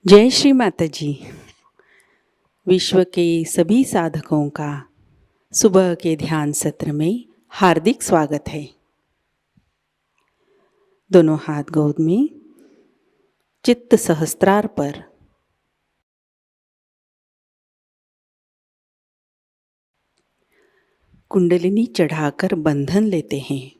जय श्री माता जी। विश्व के सभी साधकों का सुबह के ध्यान सत्र में हार्दिक स्वागत है। दोनों हाथ गोद में, चित्त सहस्त्रार पर। कुंडलिनी चढ़ाकर बंधन लेते हैं।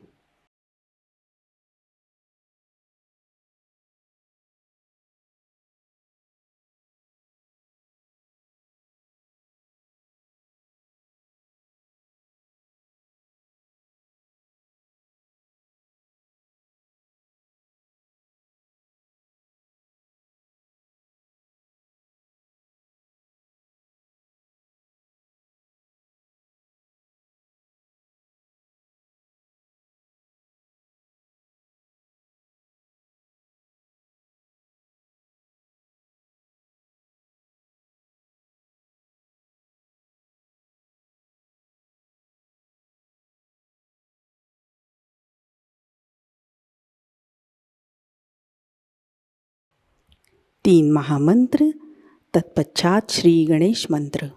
तीन महामंत्र, तत्पश्चात श्री गणेश मंत्र।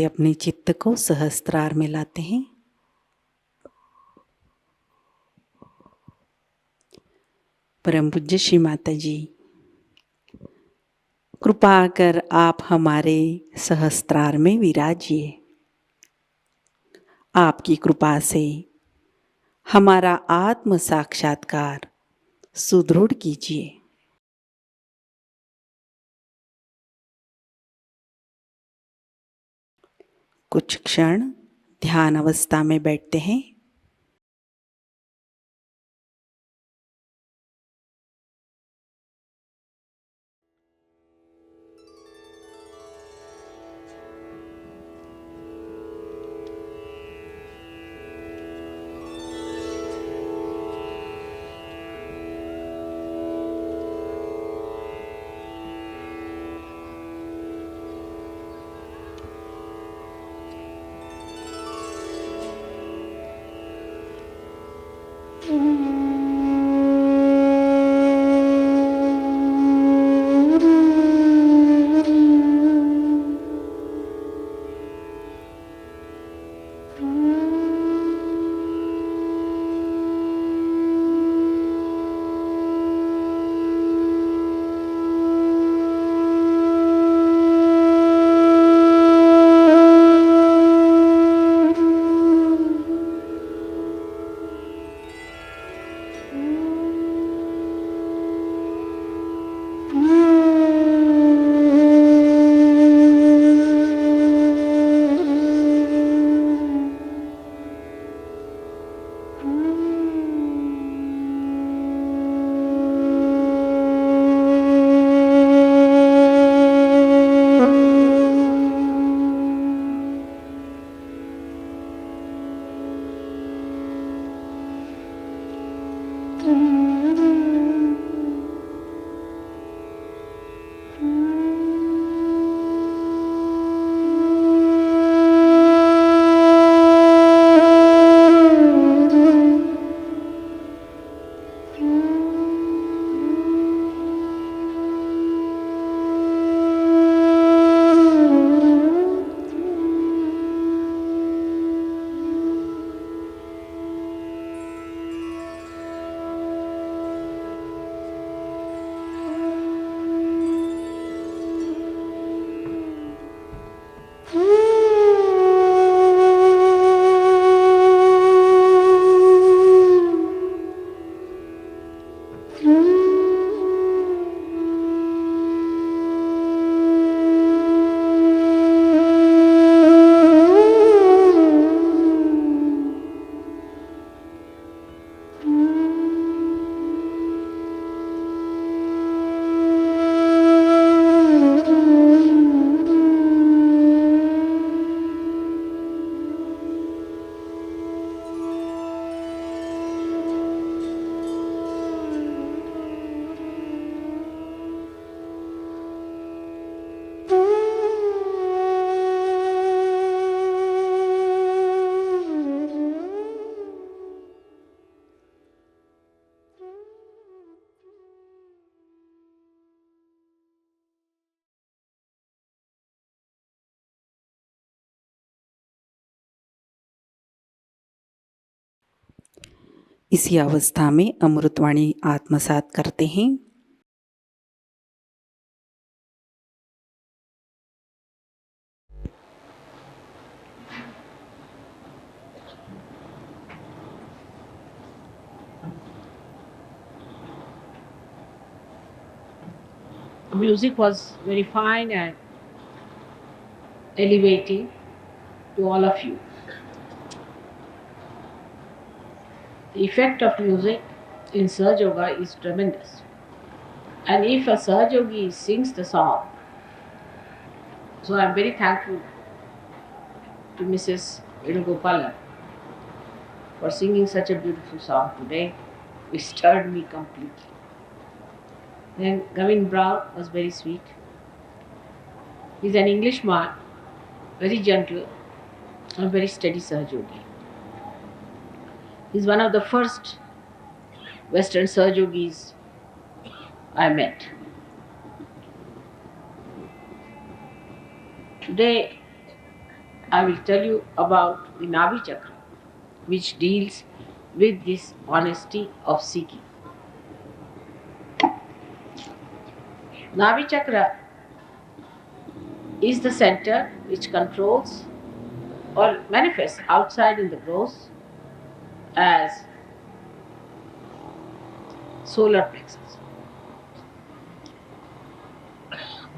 अपने चित्त को सहस्त्रार में लाते हैं। परम पूज्य श्री माता जी, कृपा कर आप हमारे सहस्त्रार में विराजिए। आपकी कृपा से हमारा आत्म साक्षात्कार सुदृढ़ कीजिए। कुछ क्षण ध्यान अवस्था में बैठते हैं। इसी अवस्था में अमृतवाणी आत्मसात करते हैं। Music was very fine and elevating to all of you. The effect of music in Sahaja Yoga is tremendous. And if a Sahaja Yogi sings the song, so I am very thankful to Mrs. Venugopalan for singing such a beautiful song today, which stirred me completely. Then Gavin Brown was very sweet. He's an Englishman, very gentle and very steady Sahaja Yogi. He's one of the first Western Sahaja Yogis I met. Today, I will tell you about the Navi Chakra, which deals with this honesty of seeking. Navi Chakra is the center which controls or manifests outside in the gross as solar plexus.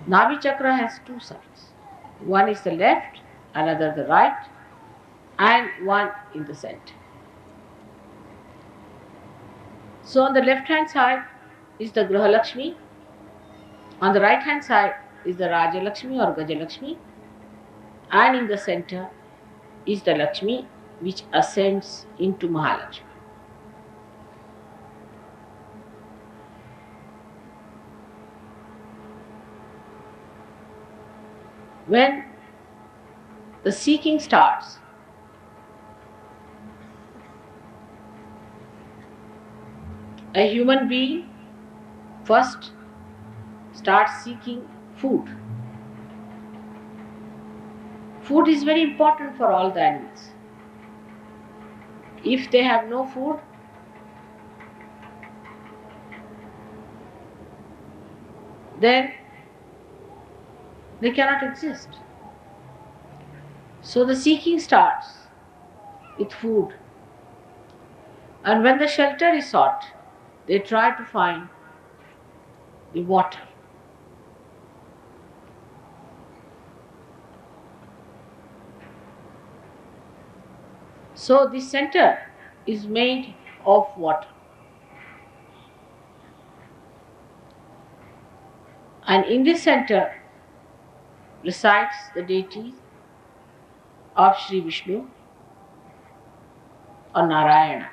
Navi Chakra has two sides. One is the left, another the right, and one in the center. So on the left hand side is the Graha Lakshmi, on the right hand side is the Raja Lakshmi or Gaja Lakshmi, and in the center is the Lakshmi which ascends into Mahalakshmi. When the seeking starts, a human being first starts seeking food. Food is very important for all the animals. If they have no food, then they cannot exist. So the seeking starts with food. And when the shelter is sought, they try to find the water. So the center is made of water. And in this center resides the deity of Sri Vishnu or Narayana.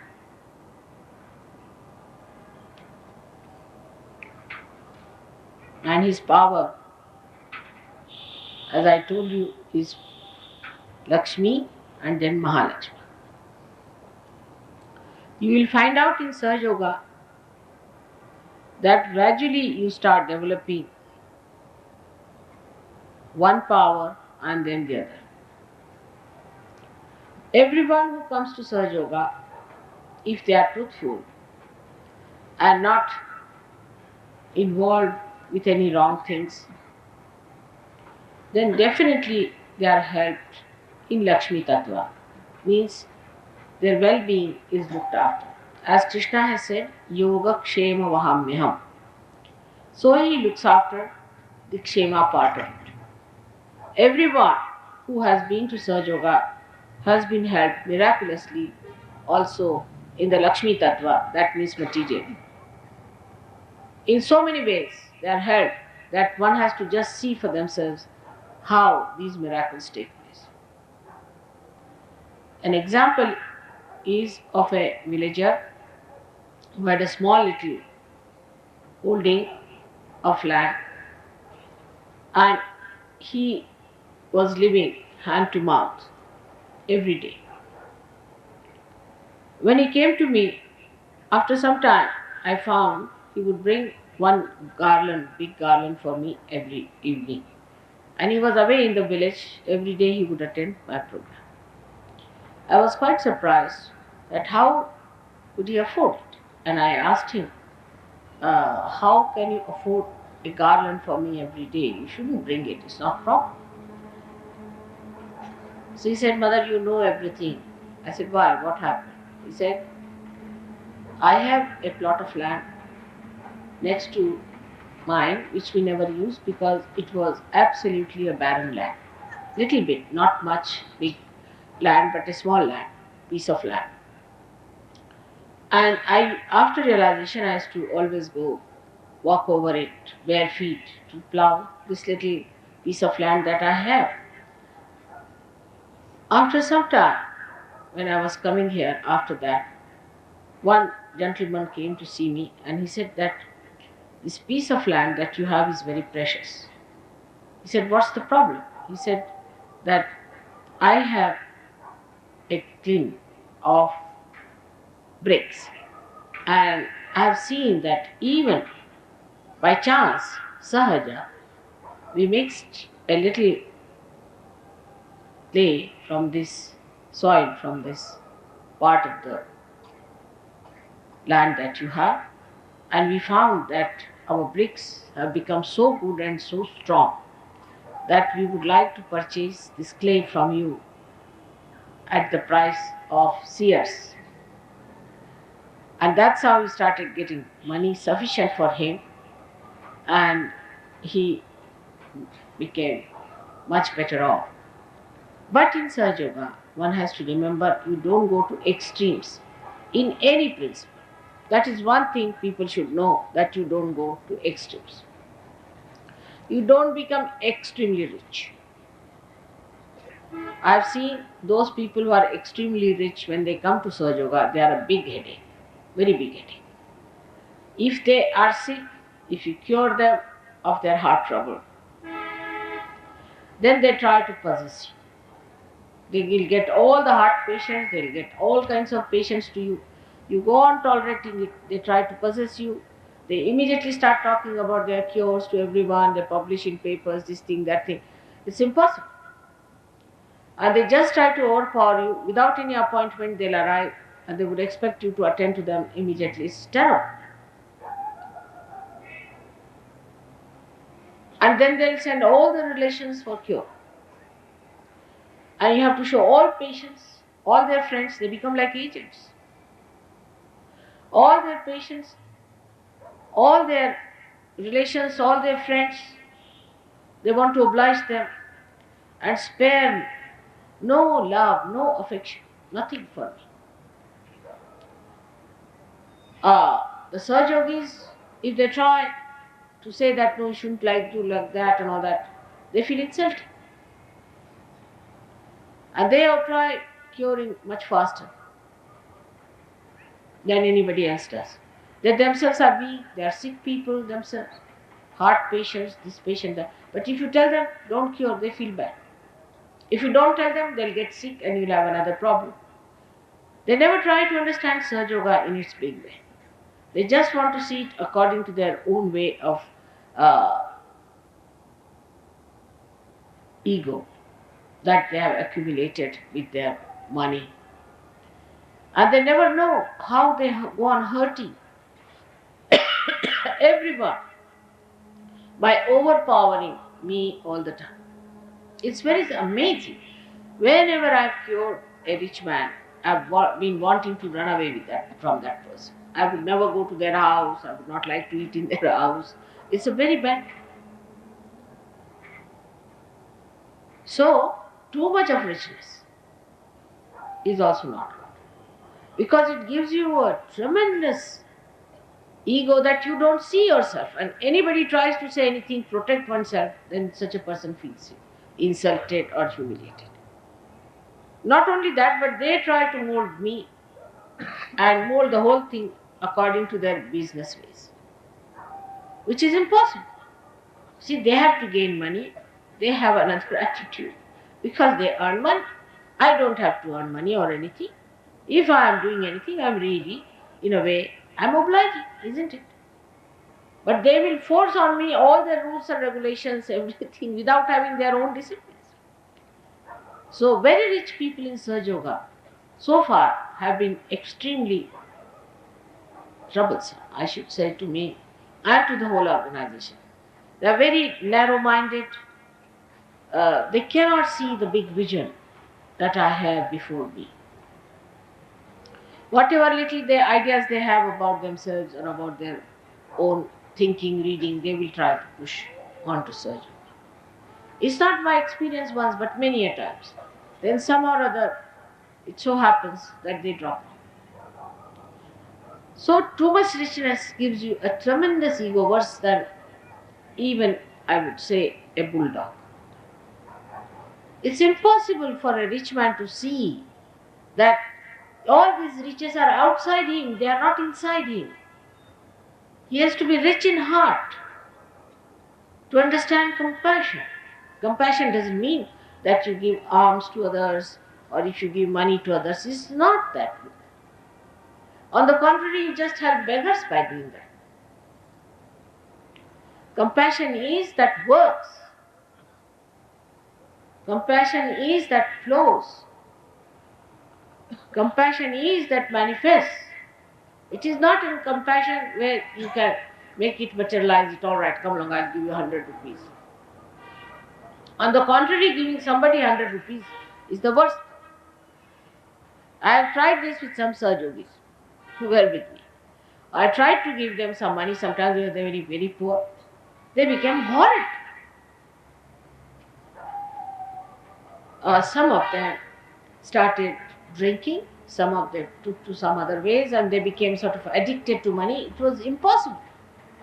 And his power, as I told you, is Lakshmi and then Mahalakshmi. You will find out in Sahaja Yoga that gradually you start developing one power and then the other. Everyone who comes to Sahaja Yoga, if they are truthful and not involved with any wrong things, then definitely they are helped in Lakshmi Tattva. Means their well-being is looked after. As Krishna has said, Yoga Kshema Vahamyaham. So he looks after the Kshema part of it. Everyone who has been to Sahaja Yoga has been helped miraculously also in the Lakshmi Tattva, that means materially. In so many ways they are helped that one has to just see for themselves how these miracles take place. An example is of a villager who had a small little holding of land and he was living hand to mouth every day. When he came to me, after some time, I found he would bring one garland, big garland for me every evening. And he was away in the village, every day he would attend my program. I was quite surprised that how could he afford it? And I asked him, how can you afford a garland for me every day? You shouldn't bring it, it's not proper. So he said, Mother, you know everything. I said, why? What happened? He said, I have a plot of land next to mine which we never used because it was absolutely a barren land. Little bit, not much big land, but a small land, piece of land. And after realization, I used to always go walk over it bare feet to plow this little piece of land that I have. After some time, when I was coming here after that, one gentleman came to see me and he said that this piece of land that you have is very precious. He said, what's the problem? He said that I have a tin of bricks and I have seen that even by chance, sahaja, we mixed a little clay from this soil, from this part of the land that you have, and we found that our bricks have become so good and so strong that we would like to purchase this clay from you at the price of Sears. And that's how he started getting money sufficient for him, and he became much better off. But in Sahaja Yoga, one has to remember you don't go to extremes in any principle. That is one thing people should know, that you don't go to extremes. You don't become extremely rich. I've seen those people who are extremely rich, when they come to Sahaja Yoga, they are a big headache, very big headache. If they are sick, if you cure them of their heart trouble, then they try to possess you. They will get all the heart patients, they will get all kinds of patients to you. You go on tolerating it, they try to possess you. They immediately start talking about their cures to everyone, they publish in papers, this thing, that thing. It's impossible. And they just try to overpower you. Without any appointment, they'll arrive and they would expect you to attend to them immediately. It's terrible. And then they'll send all the relations for cure. And you have to show all patients, all their friends, they become like agents. All their patients, all their relations, all their friends, they want to oblige them and spare no love, no affection, nothing for me. The Sahaja Yogis, if they try to say that no, you shouldn't like do like that and all that, they feel insulted. And they have tried curing much faster than anybody else does. They themselves are weak, they are sick people themselves, heart patients, this patient, that. But if you tell them, don't cure, they feel bad. If you don't tell them, they'll get sick and you'll have another problem. They never try to understand Sahaja Yoga in its big way. They just want to see it according to their own way of ego that they have accumulated with their money. And they never know how they go on hurting everyone by overpowering me all the time. It's very amazing. Whenever I've cured a rich man, I've been wanting to run away with from that person. I would never go to their house. I would not like to eat in their house. It's a very bad. So, too much of richness is also not good, because it gives you a tremendous ego that you don't see yourself. And anybody tries to say anything, protect oneself, then such a person feels insulted or humiliated. Not only that, but they try to mold me and mold the whole thing according to their business ways, which is impossible. See, they have to gain money, they have another attitude because they earn money. I don't have to earn money or anything. If I am doing anything, I am really, in a way, I am obliging, isn't it? But they will force on me all the rules and regulations, everything, without having their own disciplines. So, very rich people in Sahaja Yoga so far have been extremely troublesome, I should say, to me and to the whole organization. They are very narrow-minded. They cannot see the big vision that I have before me. Whatever little ideas they have about themselves or about their own thinking, reading, they will try to push onto Sahaja. It's not my experience once, but many a times. Then somehow or other, it so happens that they drop. So too much richness gives you a tremendous ego, worse than even, I would say, a bulldog. It's impossible for a rich man to see that all these riches are outside him, they are not inside him. He has to be rich in heart to understand compassion. Compassion doesn't mean that you give alms to others or if you give money to others. It's not that. On the contrary, you just help beggars by doing that. Compassion is that works. Compassion is that flows. Compassion is that manifests. It is not in compassion where you can make it materialize it. All right, come along, I'll give you 100 rupees. On the contrary, giving somebody 100 rupees is the worst. I have tried this with some Sahajogis who were with me. I tried to give them some money, sometimes they were very, very poor. They became horrid. Some of them started drinking, some of them took to some other ways, and they became sort of addicted to money. It was impossible.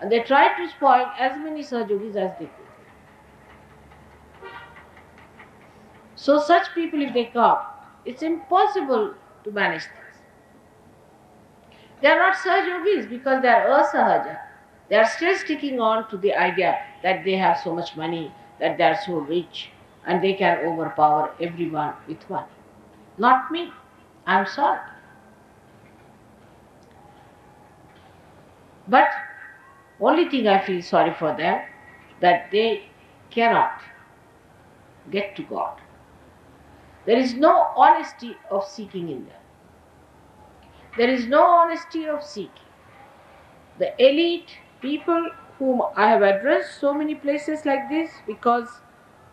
And they tried to spoil as many Sahajogis as they could. So such people, if they come, it's impossible to manage things. They are not Sahajogis because they are Asahaja. They are still sticking on to the idea that they have so much money, that they are so rich, and they can overpower everyone with money. Not me. I'm sorry. But only thing I feel sorry for them, that they cannot get to God. There is no honesty of seeking in them. There is no honesty of seeking. The elite people whom I have addressed so many places like this, because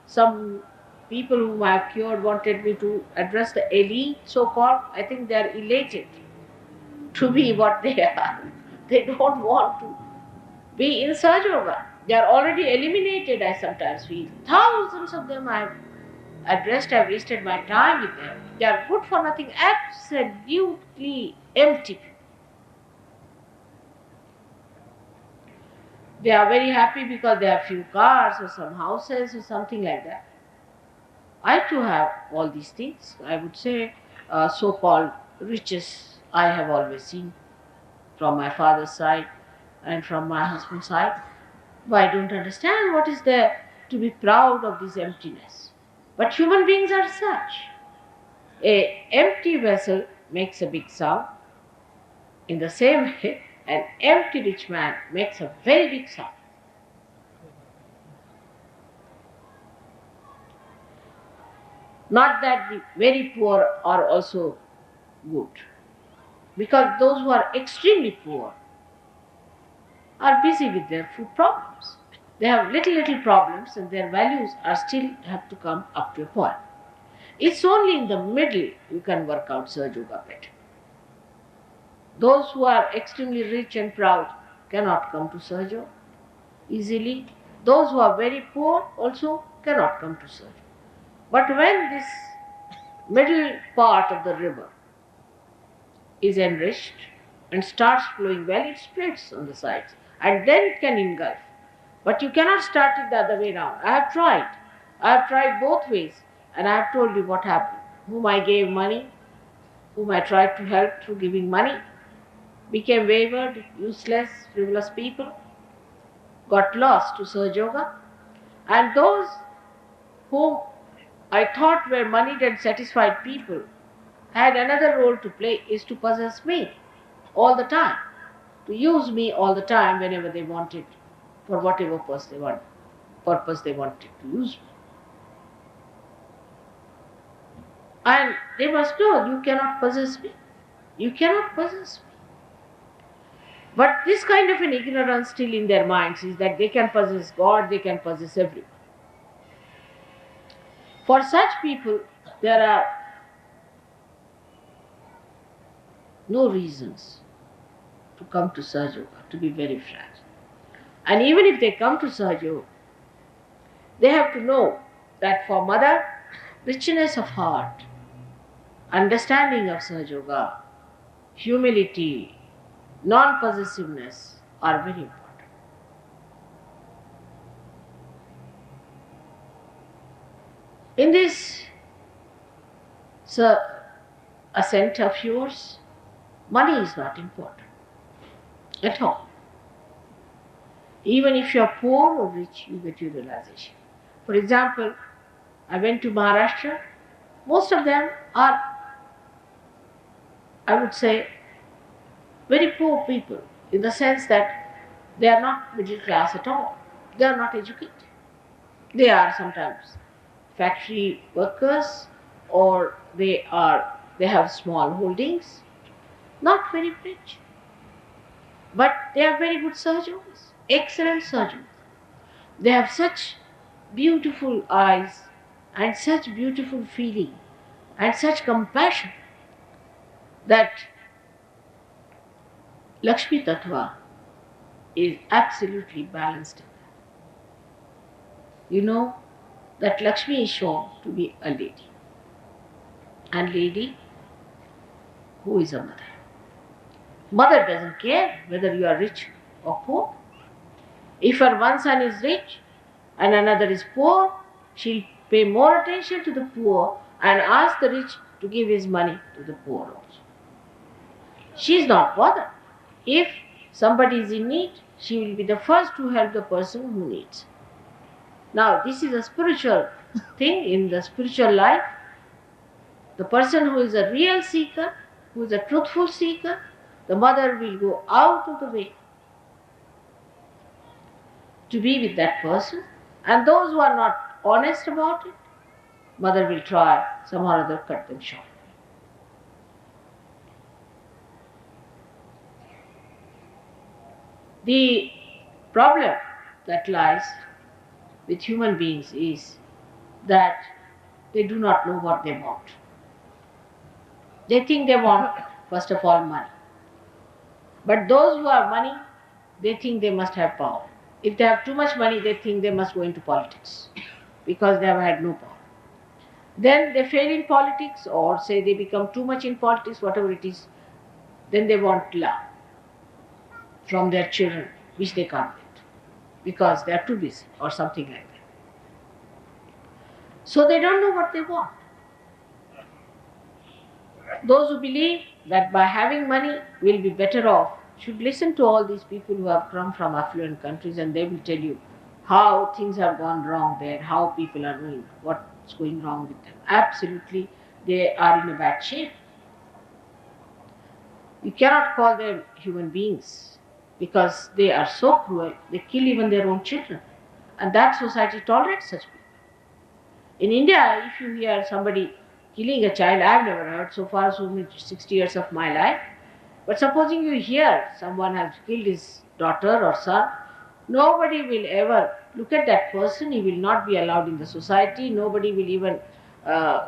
some people whom I have cured wanted me to address the elite, so called. I think they are elated to be what they are. They don't want to be in Sahaja Yoga. They are already eliminated, I sometimes feel. Thousands of them I have addressed, I have wasted my time with them. They are good for nothing, absolutely empty. They are very happy because they have few cars or some houses or something like that. I too have all these things. I would say so-called riches I have always seen from my father's side and from my husband's side. But I don't understand what is there to be proud of this emptiness. But human beings are such. An empty vessel makes a big sound. In the same way, an empty rich man makes a very big sound. Not that the very poor are also good, because those who are extremely poor are busy with their food problems. They have little problems and their values are still have to come up to a point. It's only in the middle you can work out Sahaja Yoga better. Those who are extremely rich and proud cannot come to Sahaja Yoga easily. Those who are very poor also cannot come to Sahaja Yoga. But when this middle part of the river is enriched and starts flowing well, it splits on the sides and then it can engulf. But you cannot start it the other way around. I have tried both ways, and I have told you what happened. Whom I gave money, whom I tried to help through giving money, became wayward, useless, frivolous people, got lost to Sahaja Yoga, and those whom I thought were moneyed and satisfied people had another role to play, is to possess me all the time, to use me all the time whenever they wanted, for whatever purpose they wanted to use me. And they must know, you cannot possess me. You cannot possess me. But this kind of an ignorance still in their minds is that they can possess God, they can possess everyone. For such people, there are no reasons to come to Sahaja Yoga, to be very frank. And even if they come to Sahaja Yoga, they have to know that for Mother, richness of heart, understanding of Sahaja Yoga, humility, non-possessiveness are very important. In this ascent of yours, money is not important at all. Even if you are poor or rich, you get your realization. For example, I went to Maharashtra. Most of them are, I would say, very poor people, in the sense that they are not middle class at all. They are not educated. They are sometimes factory workers, or they have small holdings, not very rich, but they are very good surgeons, excellent surgeons. They have such beautiful eyes and such beautiful feeling and such compassion that Lakshmi Tattva is absolutely balanced. You know that Lakshmi is shown to be a lady, and lady who is a mother. Mother doesn't care whether you are rich or poor. If her one son is rich and another is poor, she'll pay more attention to the poor and ask the rich to give his money to the poor also. She is not bothered. If somebody is in need, she will be the first to help the person who needs. Now, this is a spiritual thing in the spiritual life. The person who is a real seeker, who is a truthful seeker, the mother will go out of the way to be with that person. And those who are not honest about it, mother will try somehow or other cut them short. The problem that lies with human beings is that they do not know what they want. They think they want, first of all, money. But those who have money, they think they must have power. If they have too much money, they think they must go into politics because they have had no power. Then they fail in politics, or say they become too much in politics, whatever it is, then they want love from their children, which they can't get because they are too busy or something like that. So they don't know what they want. Those who believe that by having money we'll be better off should listen to all these people who have come from affluent countries, and they will tell you how things have gone wrong there, how people are doing, what's going wrong with them. Absolutely, they are in a bad shape. You cannot call them human beings because they are so cruel, they kill even their own children. And that society tolerates such people. In India, if you hear somebody killing a child, I've never heard so far, so many 60 years of my life. But supposing you hear someone has killed his daughter or son, nobody will ever look at that person. He will not be allowed in the society. Nobody will even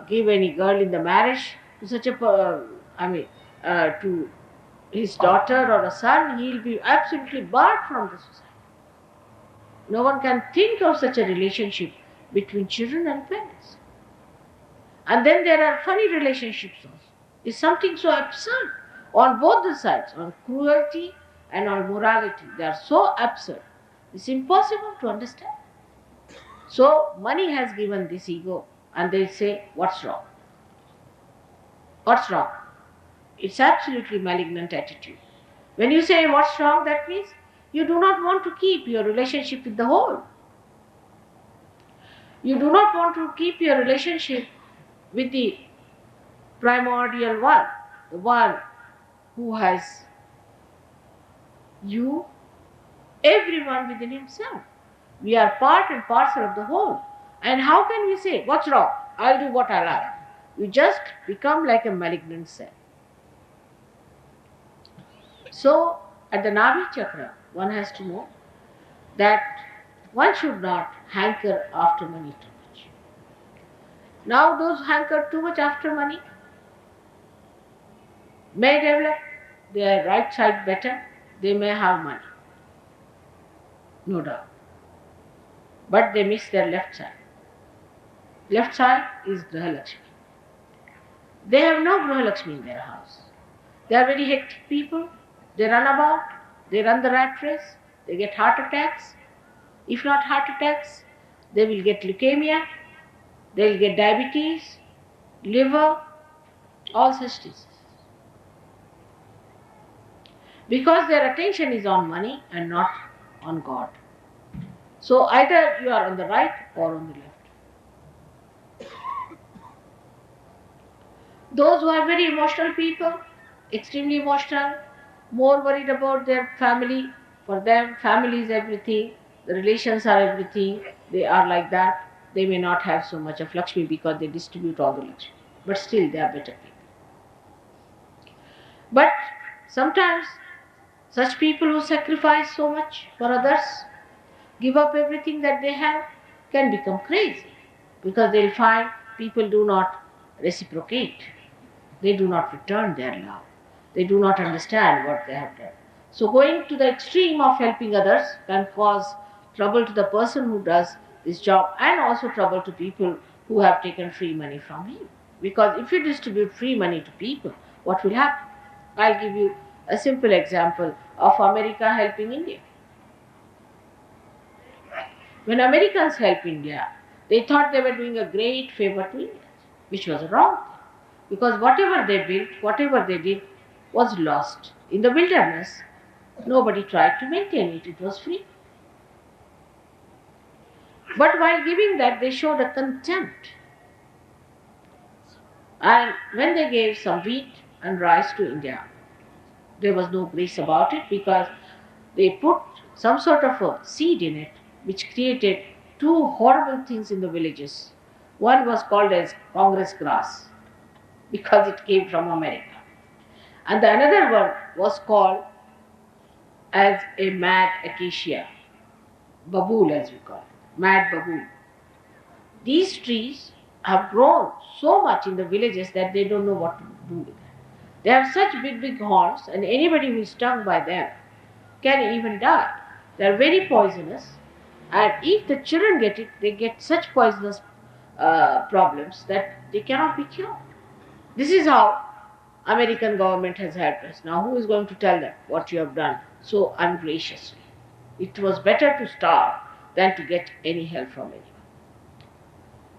give any girl in the marriage to such a, to his daughter or a son. He will be absolutely barred from the society. No one can think of such a relationship between children and parents. And then there are funny relationships also. It's something so absurd on both the sides, on cruelty and on morality. They are so absurd. It's impossible to understand. So money has given this ego, and they say, what's wrong? What's wrong? It's absolutely malignant attitude. When you say what's wrong, that means you do not want to keep your relationship with the whole. You do not want to keep your relationship with the primordial one, the one who has you, everyone within himself. We are part and parcel of the whole. And how can we say, what's wrong? I'll do what I like. You just become like a malignant cell. So, at the Navi Chakra, one has to know that one should not hanker after money too much. Now, those who hanker too much after money may develop their right side better, they may have money, no doubt. But they miss their left side. Left side is Graha Lakshmi. They have no Graha Lakshmi in their house. They are very hectic people. They run about, they run the rat race, they get heart attacks. If not heart attacks, they will get leukemia, they will get diabetes, liver, all such diseases. Because their attention is on money and not on God. So either you are on the right or on the left. Those who are very emotional people, extremely emotional, more worried about their family. For them, family is everything, the relations are everything, they are like that. they may not have so much of Lakshmi because they distribute all the Lakshmi. But still, they are better people. But sometimes such people who sacrifice so much for others, give up everything that they have, can become crazy because they'll find people do not reciprocate. They do not return their love. They do not understand what they have done. So going to the extreme of helping others can cause trouble to the person who does this job and also trouble to people who have taken free money from him. Because if you distribute free money to people, what will happen? I'll give you a simple example of America helping India. When Americans helped India, they thought they were doing a great favor to India, which was wrong. Because whatever they built, whatever they did, was lost. In the wilderness, nobody tried to maintain it, it was free. But while giving that, they showed a contempt. And when they gave some wheat and rice to India, there was no grace about it because they put some sort of a seed in it which created two horrible things in the villages. One was called as Congress grass because it came from America. And the another one was called as a mad acacia, babool as we call it, mad babool. These trees have grown so much in the villages that they don't know what to do with them. They have such big, big horns, and anybody who is stung by them can even die. They are very poisonous, and if the children get it, they get such poisonous problems that they cannot be cured. This is how American government has helped us. Now who is going to tell them what you have done so ungraciously? It was better to starve than to get any help from anyone.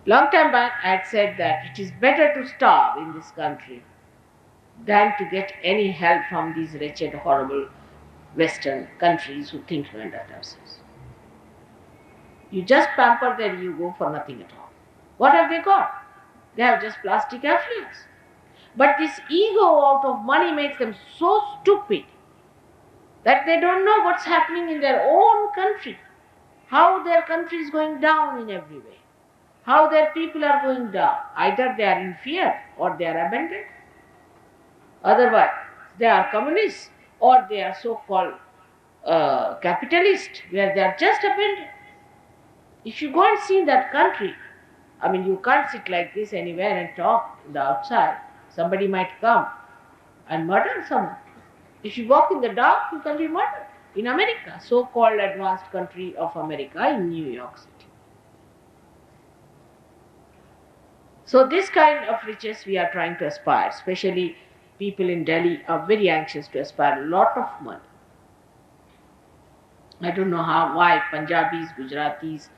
Long time back I had said that it is better to starve in this country than to get any help from these wretched, horrible Western countries who think no end of themselves. You just pamper them, you go for nothing at all. What have they got? They have just plastic affluence. But this ego out of money makes them so stupid that they don't know what's happening in their own country, how their country is going down in every way, how their people are going down. Either they are in fear or they are abandoned. Otherwise, they are communists or they are so-called capitalist, where they are just abandoned. If you go and see that country, I mean, you can't sit like this anywhere and talk in the outside. Somebody might come and murder someone. If you walk in the dark, you can be murdered. In America, so-called advanced country of America, in New York City. So this kind of riches we are trying to aspire, especially people in Delhi are very anxious to aspire a lot of money. I don't know why Punjabis, Gujaratis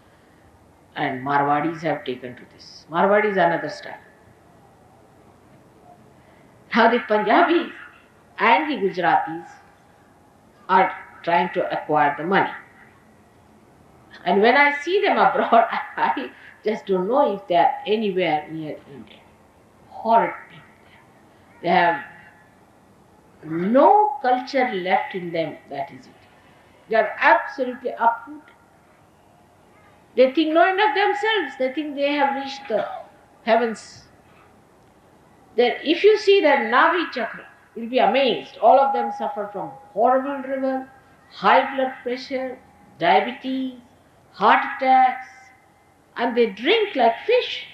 and Marwadis have taken to this. Marwadi is another style. Now the Punjabis and the Gujaratis are trying to acquire the money. And when I see them abroad, I just don't know if they are anywhere near India. Horrid people there. They have no culture left in them, that is it. They are absolutely uprooted. They think no end of themselves. They think they have reached the heavens. Then if you see their Navi chakra, you'll be amazed. All of them suffer from horrible river, high blood pressure, diabetes, heart attacks, and they drink like fish.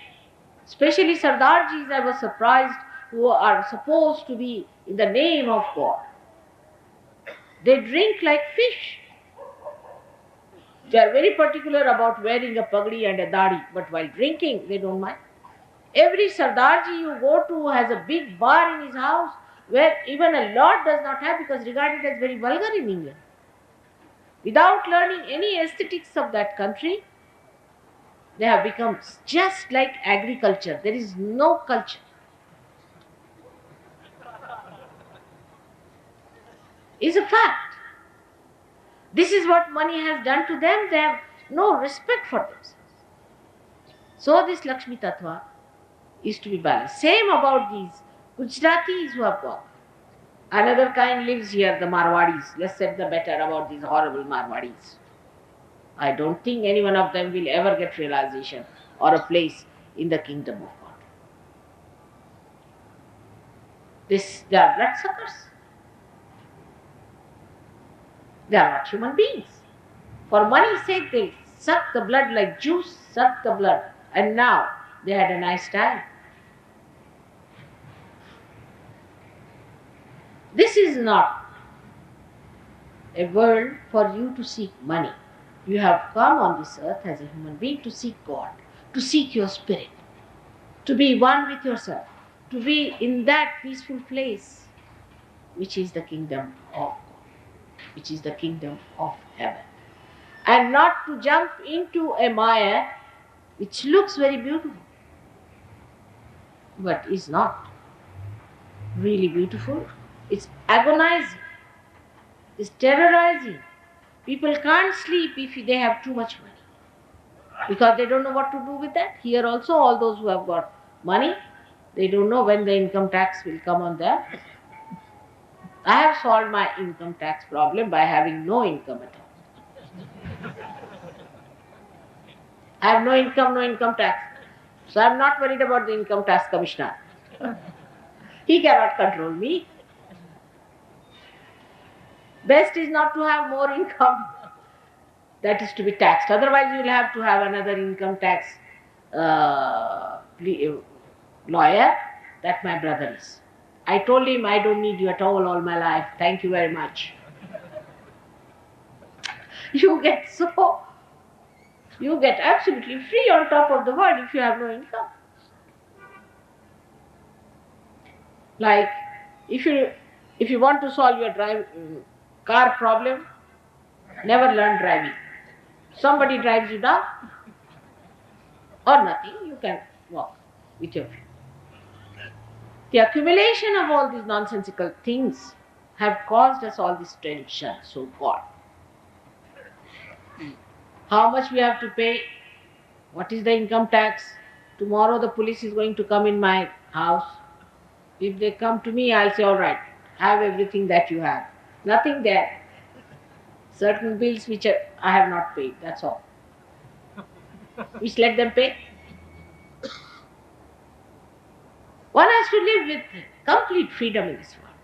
Especially Sardarjis, I was surprised, who are supposed to be in the name of God. They drink like fish. They are very particular about wearing a pagdi and a dadi, but while drinking, they don't mind. Every Sardarji you go to has a big bar in his house where even a lord does not have because regarded as very vulgar in England. Without learning any aesthetics of that country, they have become just like agriculture. There is no culture. It's a fact. This is what money has done to them. They have no respect for themselves. So this Lakshmi Tattva is to be balanced. Same about these Gujaratis who have gone. Another kind lives here, the Marwadis. Let's set the better about these horrible Marwadis. I don't think any one of them will ever get realization or a place in the kingdom of God. They are bloodsuckers. They are not human beings. For money's sake, they suck the blood like juice, suck the blood. And now they had a nice time. This is not a world for you to seek money. You have come on this earth as a human being to seek God, to seek your spirit, to be one with yourself, to be in that peaceful place which is the kingdom of God, which is the kingdom of heaven. And not to jump into a Maya which looks very beautiful, but is not really beautiful. It's agonizing, it's terrorizing. People can't sleep if they have too much money because they don't know what to do with that. Here also, all those who have got money, they don't know when the income tax will come on them. I have solved my income tax problem by having no income at all. I have no income tax. So I am not worried about the income tax commissioner. He cannot control me. Best is not to have more income that is to be taxed. Otherwise, you will have to have another income tax lawyer that my brother is. I told him I don't need you at all my life. Thank you very much. You get absolutely free on top of the world if you have no income. Like if you want to solve your car problem, never learn driving. Somebody drives you down or nothing, you can walk with your feet. The accumulation of all these nonsensical things have caused us all this tension, so called. How much we have to pay? What is the income tax? Tomorrow the police is going to come in my house. If they come to me, I'll say, all right, have everything that you have. Nothing there. Certain bills which I have not paid, that's all. Which let them pay. One has to live with complete freedom in this world.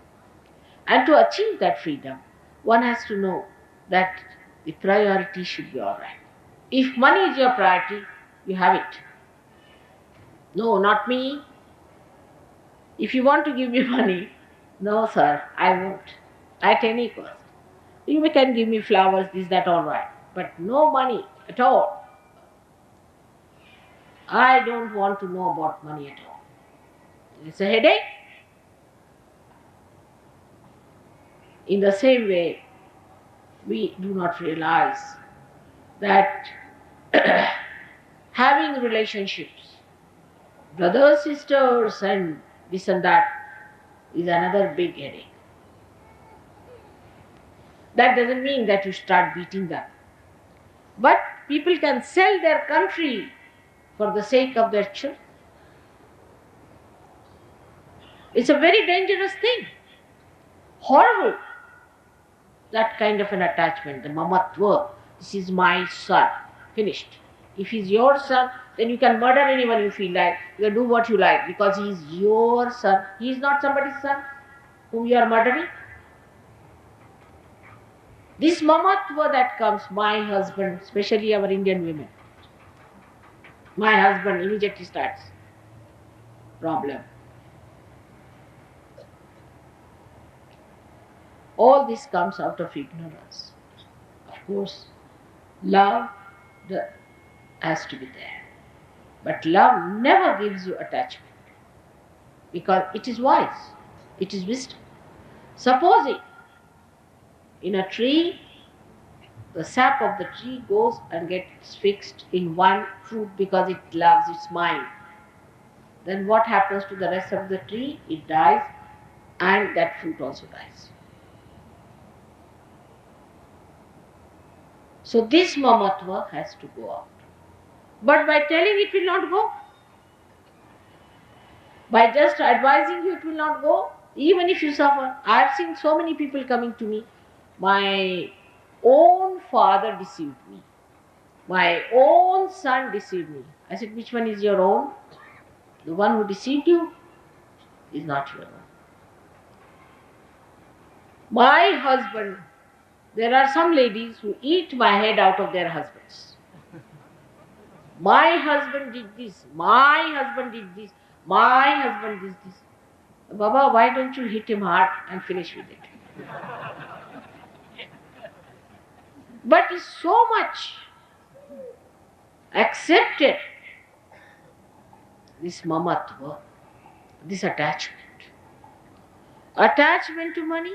And to achieve that freedom, one has to know that the priority should be all right. If money is your priority, you have it. No, not me. If you want to give me money, no, sir, I won't. At any cost. You can give me flowers, this, that, all right. But no money at all. I don't want to know about money at all. It's a headache. In the same way, we do not realize that having relationships, brothers, sisters, and this and that is another big headache. That doesn't mean that you start beating them. But people can sell their country for the sake of their children. It's a very dangerous thing. Horrible. That kind of an attachment, the mamatva. This is my son. Finished. If he's your son, then you can murder anyone you feel like. You can do what you like because he's your son. He's not somebody's son whom you are murdering. This mamatva that comes, my husband, especially our Indian women, my husband immediately starts problem. All this comes out of ignorance. Of course, love has to be there. But love never gives you attachment because it is wise, it is wisdom. Supposing in a tree, the sap of the tree goes and gets fixed in one fruit because it loves its mind. Then what happens to the rest of the tree? It dies and that fruit also dies. So this mamatva has to go out. But by telling it will not go. By just advising you it will not go. Even if you suffer. I have seen so many people coming to me. My own father deceived me. My own son deceived me. I said, which one is your own? The one who deceived you is not your own. My husband, there are some ladies who eat my head out of their husbands. My husband did this, my husband did this, my husband did this. Baba, why don't you hit him hard and finish with it? But it's so much accepted, this mamatva, this attachment. Attachment to money,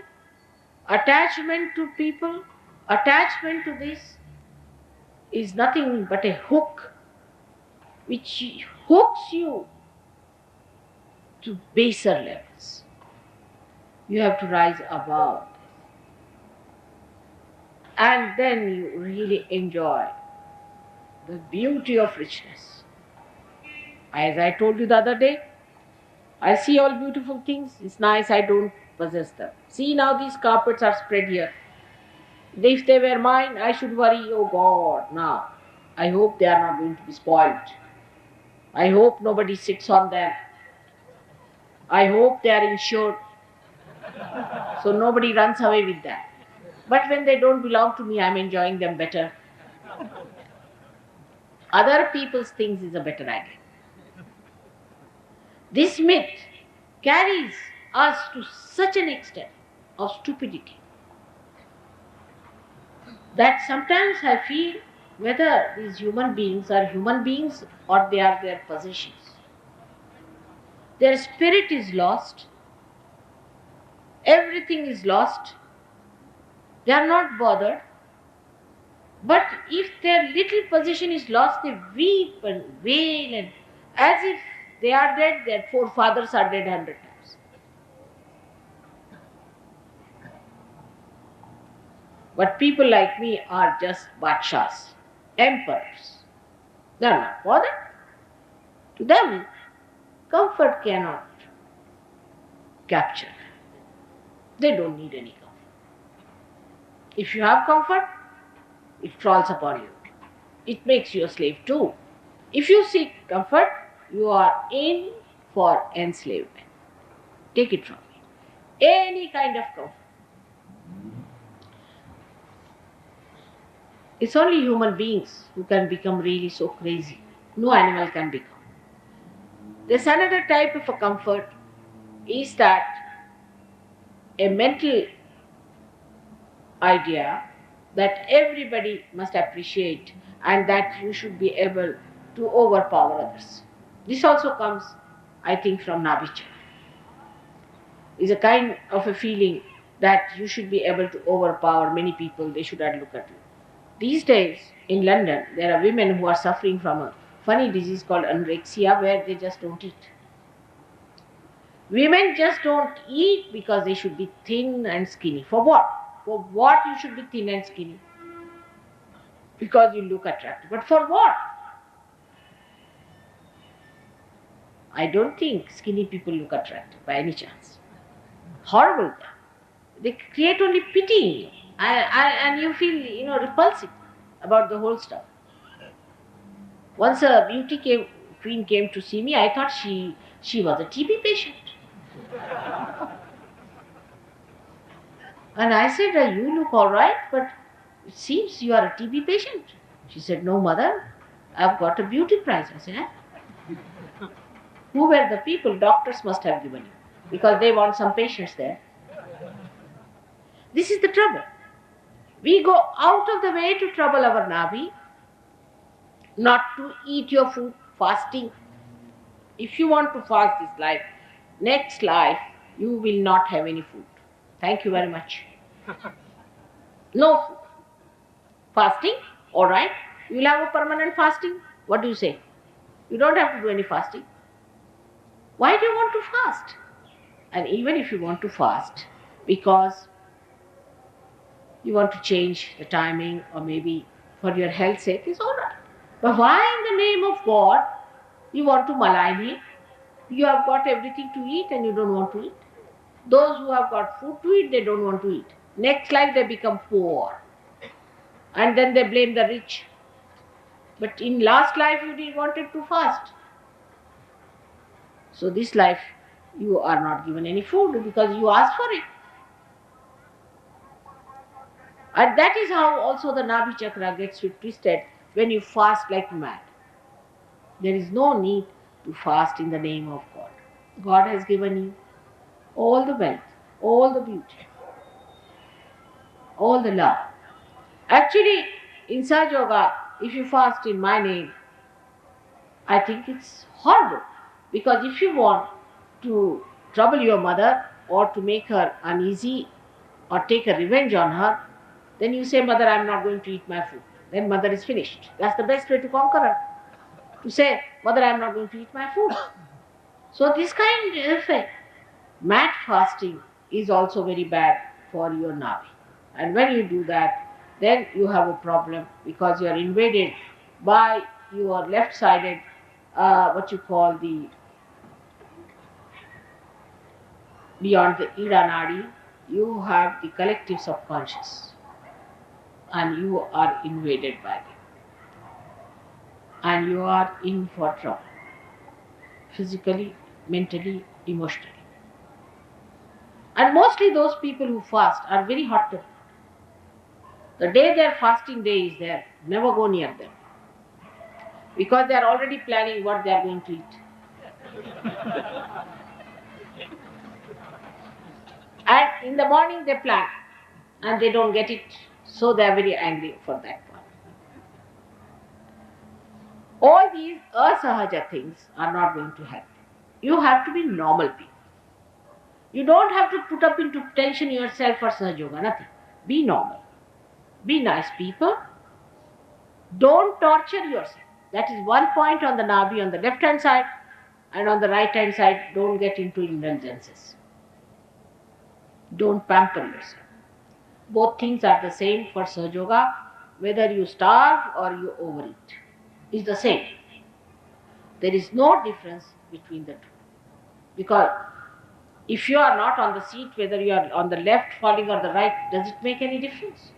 attachment to people, attachment to this is nothing but a hook which hooks you to baser levels. You have to rise above this. And then you really enjoy the beauty of richness. As I told you the other day, I see all beautiful things. It's nice, I don't possess them. See, now these carpets are spread here. If they were mine, I should worry, oh God, now. I hope they are not going to be spoiled. I hope nobody sits on them. I hope they are insured, so nobody runs away with them. But when they don't belong to me, I'm enjoying them better. Other people's things is a better idea. This myth carries us to such an extent of stupidity that sometimes I feel whether these human beings are human beings or they are their possessions. Their spirit is lost, everything is lost, they are not bothered. But if their little possession is lost, they weep and wail, and as if they are dead, their forefathers are dead 100 times. But people like me are just badshahs, emperors. They are not bothered. To them, comfort cannot capture. They don't need any comfort. If you have comfort, it falls upon you. It makes you a slave too. If you seek comfort, you are in for enslavement. Take it from me. Any kind of comfort. It's only human beings who can become really so crazy. No animal can become. There's another type of a comfort is that a mental idea that everybody must appreciate and that you should be able to overpower others. This also comes, I think, from Nabhicha. Is a kind of a feeling that you should be able to overpower many people, they should not look at you. These days in London, there are women who are suffering from a funny disease called anorexia where they just don't eat. Women just don't eat because they should be thin and skinny. For what? For what you should be thin and skinny? Because you look attractive. But for what? I don't think skinny people look attractive by any chance. Horrible. They create only pity in you. And you feel, repulsive about the whole stuff. Once a beauty queen came to see me, I thought she was a TB patient. And I said, you look all right, but it seems you are a TB patient. She said, no, mother, I've got a beauty prize. I said, who were the people? Doctors must have given you, because they want some patients there. This is the trouble. We go out of the way to trouble our Nabi, not to eat your food, fasting. If you want to fast this life, next life, you will not have any food. Thank you very much. No food. Fasting, all right. You will have a permanent fasting. What do you say? You don't have to do any fasting. Why do you want to fast? And even if you want to fast, because you want to change the timing or maybe for your health's sake, it's all right. But why in the name of God you want to malign him? You have got everything to eat and you don't want to eat. Those who have got food to eat, they don't want to eat. Next life they become poor. And then they blame the rich. But in last life you didn't wanted to fast. So this life you are not given any food because you asked for it. And that is how also the Nabhi chakra gets twisted when you fast like mad. There is no need to fast in the name of God. God has given you all the wealth, all the beauty, all the love. Actually, in Sahaja Yoga, if you fast in my name, I think it's horrible. Because if you want to trouble your mother or to make her uneasy or take a revenge on her, then you say, Mother, I'm not going to eat my food. Then mother is finished. That's the best way to conquer her. To say, Mother, I'm not going to eat my food. So this kind of mat fasting is also very bad for your navi. And when you do that, then you have a problem because you are invaded by your left-sided, what you call the, beyond the Ida Nadi, you have the collective subconscious and you are invaded by them. And you are in for trouble, physically, mentally, emotionally. And mostly those people who fast are very hot-tempered. The day their fasting day is there, never go near them. Because they are already planning what they are going to eat. And in the morning they plan and they don't get it, so they are very angry for that one. All these asahaja things are not going to help. You have to be normal people. You don't have to put up into tension yourself for Sahaja Yoga, nothing. Be normal. Be nice people. Don't torture yourself. That is one point on the Nabi on the left hand side, and on the right hand side, don't get into indulgences. Don't pamper yourself. Both things are the same for Sahaja Yoga, whether you starve or you overeat. It's the same. There is no difference between the two. Because if you are not on the seat, whether you are on the left falling or the right, does it make any difference?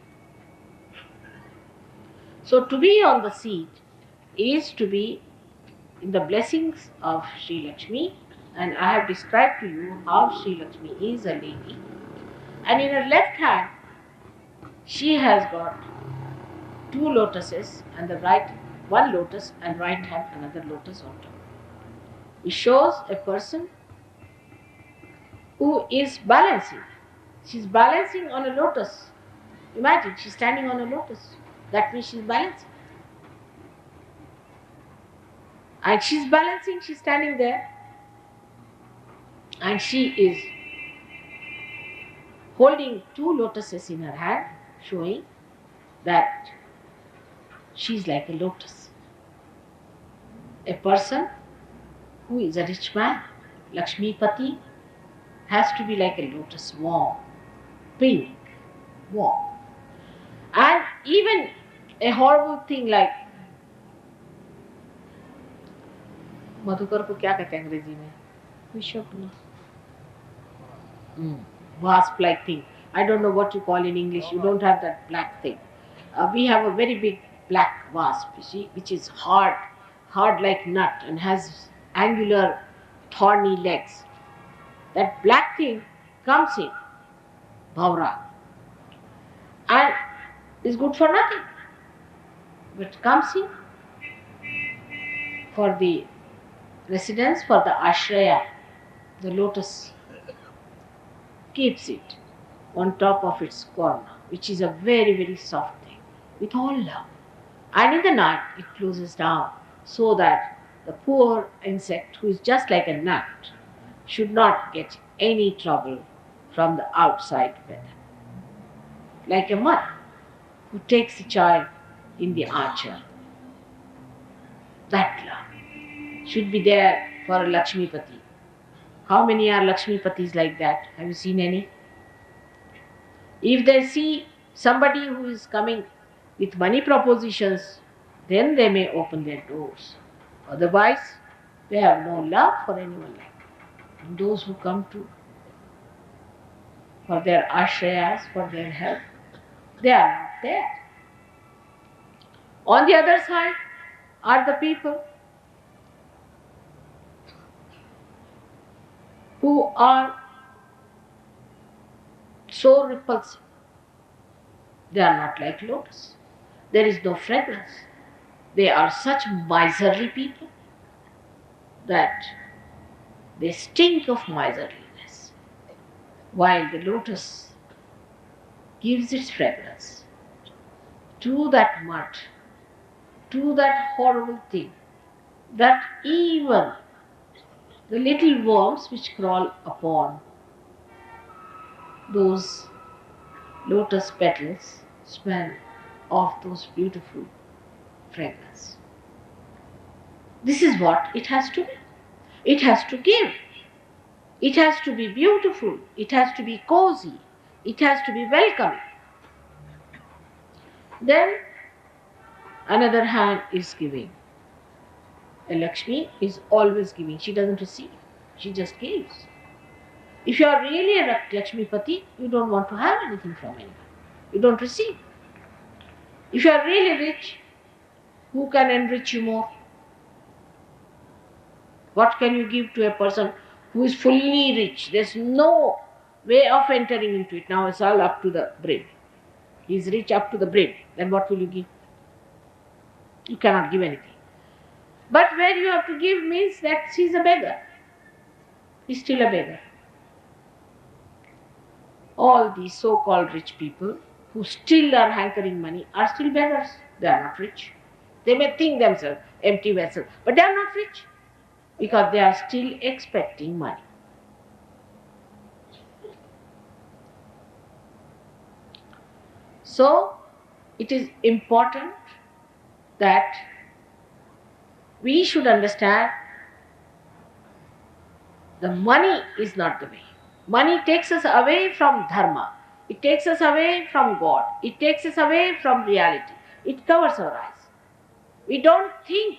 So to be on the seat is to be in the blessings of Sri Lakshmi, and I have described to you how Sri Lakshmi is a lady, and in her left hand she has got two lotuses and the right one lotus and right hand another lotus on top. It shows a person who is balancing. She's balancing on a lotus. Imagine she's standing on a lotus. That means she's balancing. And she's balancing, she's standing there, and she is holding two lotuses in her hand, showing that she's like a lotus. A person who is a rich man, Lakshmi Pati, has to be like a lotus, warm, pink, warm. And even a horrible thing like Madhukar को क्या कहते हैं अंग्रेजी में? विषुवना. Wasp like thing. I don't know what you call in English. You don't have that black thing. We have a very big black wasp, you see, which is hard like nut and has angular, thorny legs. That black thing comes in, Bhavra, and is good for nothing. But comes in for the residence, for the ashraya, the lotus keeps it on top of its corner, which is a very, very soft thing, with all love. And in the night, it closes down so that the poor insect, who is just like a nut, should not get any trouble from the outside weather. Like a mother who takes a child in the archer. That love should be there for a Lakshmi Pati. How many are Lakshmi Patis like that? Have you seen any? If they see somebody who is coming with money propositions, then they may open their doors. Otherwise, they have no love for anyone like that. And those who come to for their ashrayas, for their help, they are not there. On the other side, are the people who are so repulsive. They are not like lotus. There is no fragrance. They are such miserly people that they stink of miserliness, while the lotus gives its fragrance to that mud, to that horrible thing, that even the little worms which crawl upon those lotus petals smell of those beautiful fragrance. This is what it has to be. It has to give. It has to be beautiful. It has to be cozy. It has to be welcoming. Then another hand is giving. And Lakshmi is always giving. She doesn't receive. She just gives. If you are really a Lakshmipati, you don't want to have anything from anyone. You don't receive. If you are really rich, who can enrich you more? What can you give to a person who is fully rich? There's no way of entering into it. Now it's all up to the brim. He's rich up to the brim. Then what will you give? You cannot give anything. But where you have to give means that he's a beggar. He's still a beggar. All these so-called rich people who still are hankering money are still beggars. They are not rich. They may think themselves empty vessels, but they are not rich because they are still expecting money. So, it is important that we should understand the money is not the way. Money takes us away from dharma. It takes us away from God. It takes us away from reality. It covers our eyes. We don't think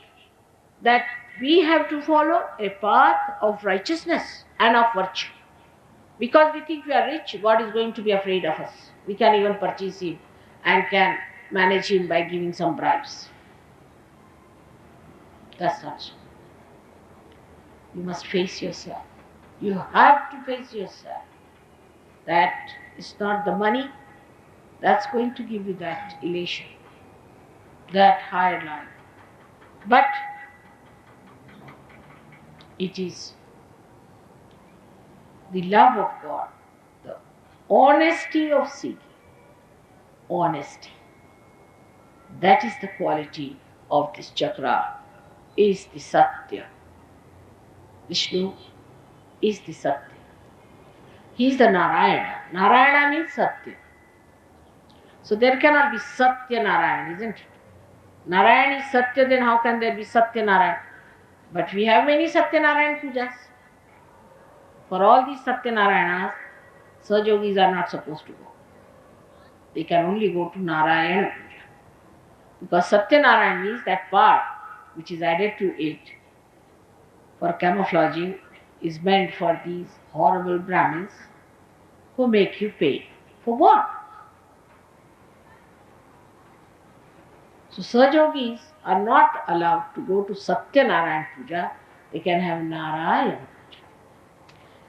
that we have to follow a path of righteousness and of virtue. Because we think we are rich, God is going to be afraid of us. We can even purchase Him and can manage Him by giving some bribes. That's not so. You must face yourself. You have to face yourself. That it's not the money that's going to give you that elation, that higher life. But it is the love of God, the honesty of seeking. Honesty. That is the quality of this chakra, is the Satya. Vishnu is the Satya. He is the Narayana. Narayana means Satya. So there cannot be Satya Narayana, isn't it? Narayana is Satya, then how can there be Satya Narayana? But we have many Satya Narayana pujas. For all these Satya Narayanas, Sahajogis are not supposed to go. They can only go to Narayana puja. Because Satya Narayana means that part which is added to it for camouflaging is meant for these horrible Brahmins who make you pay. For what? So Sahajogis are not allowed to go to Satya Narayana puja. They can have Narayana puja.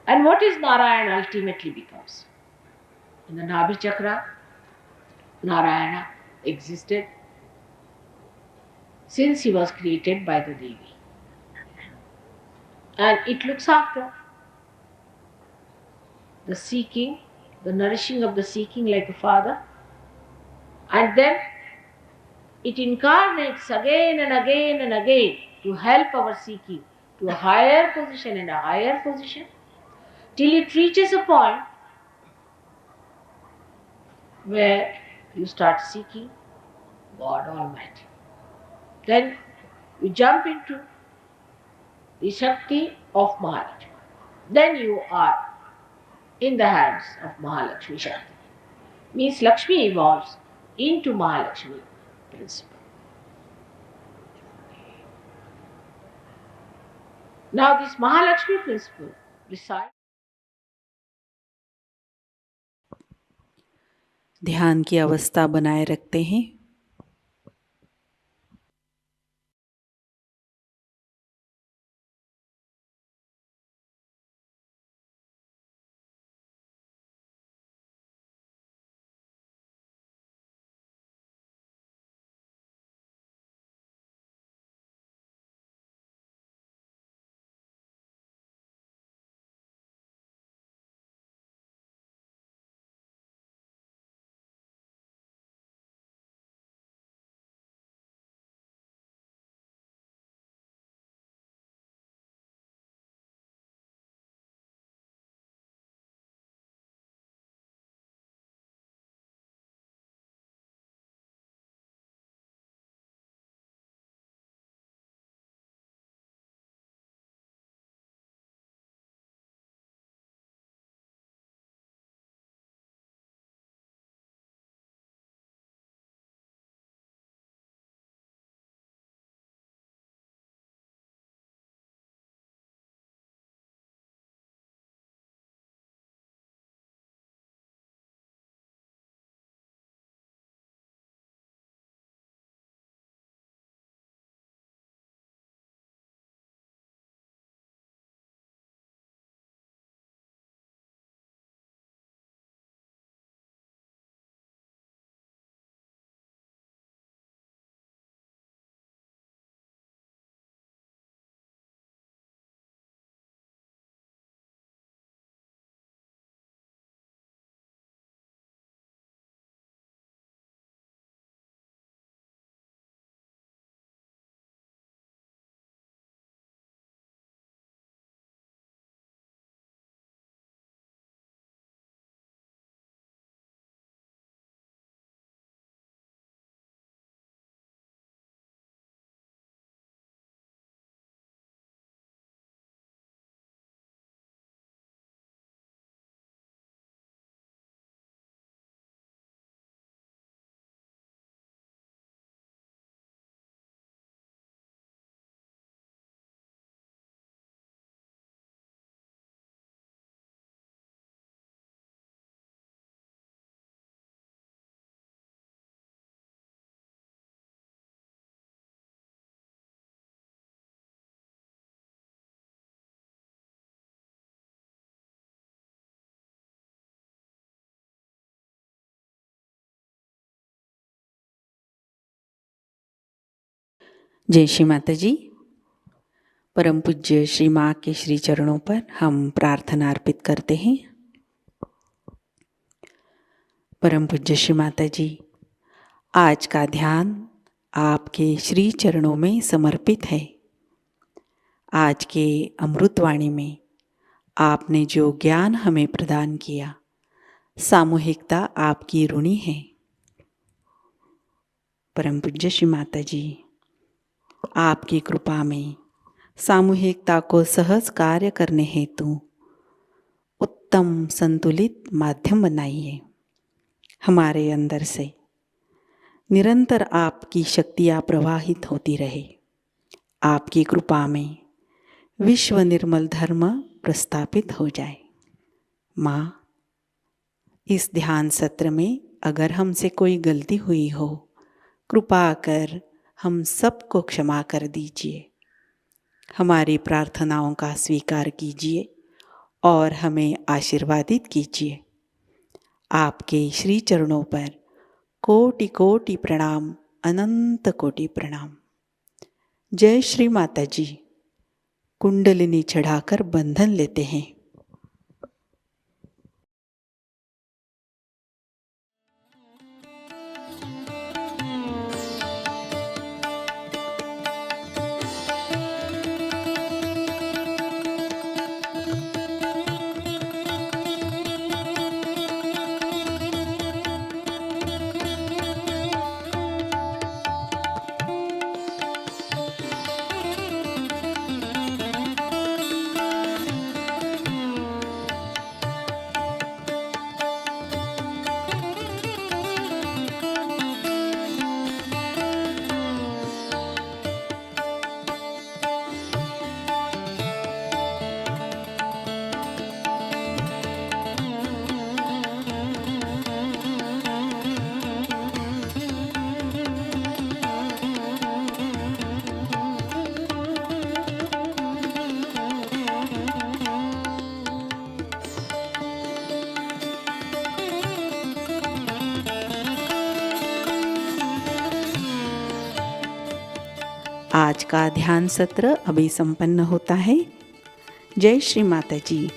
And what is Narayana ultimately becomes? In the Nabhi Chakra, Narayana existed since he was created by the Devi. And it looks after the seeking, the nourishing of the seeking like a father. And then it incarnates again and again and again to help our seeking to a higher position and a higher position till it reaches a point where you start seeking God Almighty. Then you jump into the Shakti of Mahalakshmi. Then you are in the hands of Mahalakshmi Shakti. Means Lakshmi evolves into Mahalakshmi principle. Now this Mahalakshmi principle resides. ध्यान की अवस्था बनाए रखते हैं। जय श्री माता जी। परम पूज्य श्री माँ के श्री चरणों पर हम प्रार्थना अर्पित करते हैं। परम पूज्य श्री माता जी, आज का ध्यान आपके श्री चरणों में समर्पित है। आज के अमृतवाणी में आपने जो ज्ञान हमें प्रदान किया, सामूहिकता आपकी ऋणी है। परम पूज्य श्री माता जी, आपकी कृपा में सामूहिकता को सहज कार्य करने हेतु उत्तम संतुलित माध्यम बनाइए। हमारे अंदर से निरंतर आपकी शक्तियाँ प्रवाहित होती रहे। आपकी कृपा में विश्व निर्मल धर्म प्रस्थापित हो जाए। माँ, इस ध्यान सत्र में अगर हमसे कोई गलती हुई हो, कृपा कर हम सबको क्षमा कर दीजिए। हमारी प्रार्थनाओं का स्वीकार कीजिए और हमें आशीर्वादित कीजिए। आपके श्री चरणों पर कोटि कोटि प्रणाम, अनंत कोटि प्रणाम। जय श्री माता जी। कुंडलिनी चढ़ाकर बंधन लेते हैं। आज का ध्यान सत्र अभी संपन्न होता है। जय श्री माता जी।